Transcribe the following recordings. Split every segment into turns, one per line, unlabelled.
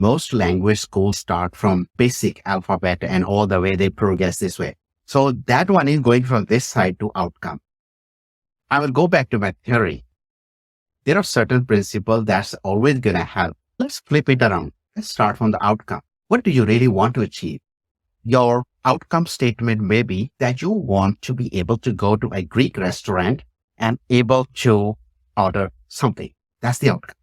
Most language schools start from basic alphabet and all the way they progress this way. So that one is going from this side to outcome. I will go back to my theory. There are certain principles that's always going to help. Let's flip it around. Let's start from the outcome. What do you really want to achieve? Your outcome statement may be that you want to be able to go to a Greek restaurant and able to order something. That's the outcome.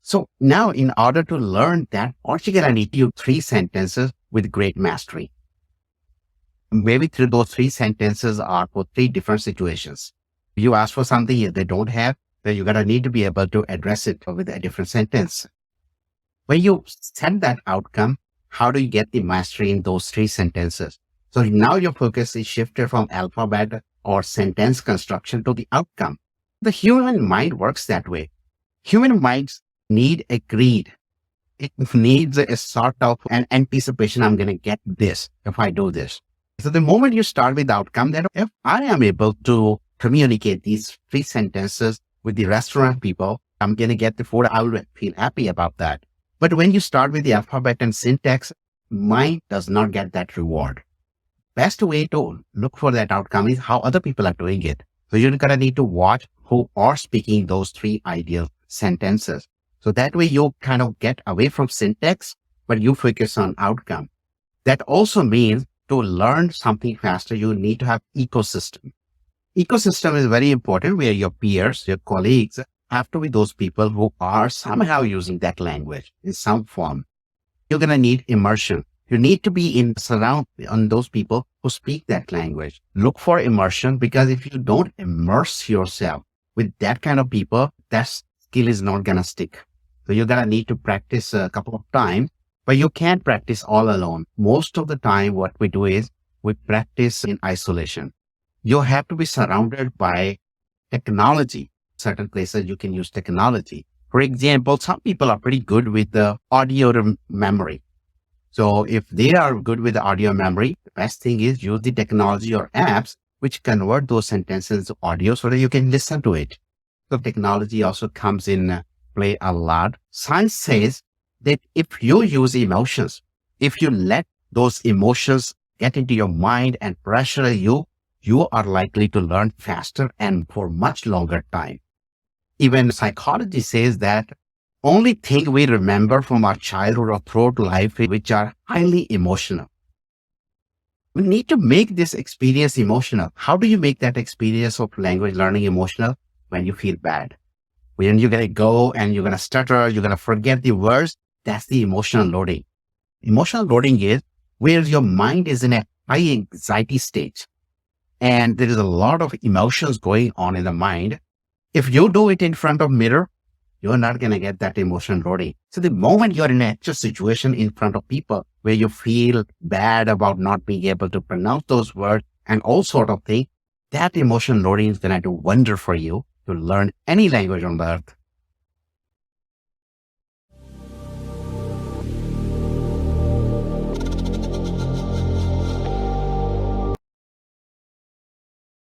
So now in order to learn that, what you're going to need to use 3 sentences with great mastery. Maybe through those 3 sentences are for 3 different situations. You ask for something they don't have, then you're going to need to be able to address it with a different sentence. When you set that outcome, how do you get the mastery in those 3 sentences? So now your focus is shifted from alphabet or sentence construction to the outcome. The human mind works that way. Human minds need a greed. It needs a sort of an anticipation. I'm going to get this if I do this. So the moment you start with the outcome, then if I am able to communicate these 3 sentences with the restaurant people, I'm going to get the food. I will feel happy about that. But when you start with the alphabet and syntax, mind does not get that reward. Best way to look for that outcome is how other people are doing it. So you're going to need to watch who are speaking those 3 ideal sentences. So that way you kind of get away from syntax, but you focus on outcome. That also means to learn something faster, you need to have ecosystem. Ecosystem is very important where your peers, your colleagues have to be those people who are somehow using that language in some form. You're going to need immersion. You need to be surround on those people who speak that language. Look for immersion, because if you don't immerse yourself with that kind of people, that skill is not going to stick. So you're going to need to practice a couple of times, but you can't practice all alone. Most of the time, what we do is we practice in isolation. You have to be surrounded by technology. Certain places you can use technology. For example, some people are pretty good with the audio memory. So if they are good with the audio memory, the best thing is use the technology or apps which convert those sentences to audio so that you can listen to it. So technology also comes in play a lot. Science says that if you use emotions, if you let those emotions get into your mind and pressure you, you are likely to learn faster and for much longer time. Even psychology says that only thing we remember from our childhood or throughout life, which are highly emotional. We need to make this experience emotional. How do you make that experience of language learning emotional? When you feel bad. When you're going to go and you're going to stutter, you're going to forget the words, that's the emotional loading. Emotional loading is where your mind is in a high anxiety state and there is a lot of emotions going on in the mind. If you do it in front of mirror, you're not going to get that emotion loading. So the moment you're in an actual situation in front of people where you feel bad about not being able to pronounce those words and all sort of things, that emotion loading is going to do wonder for you to learn any language on the earth.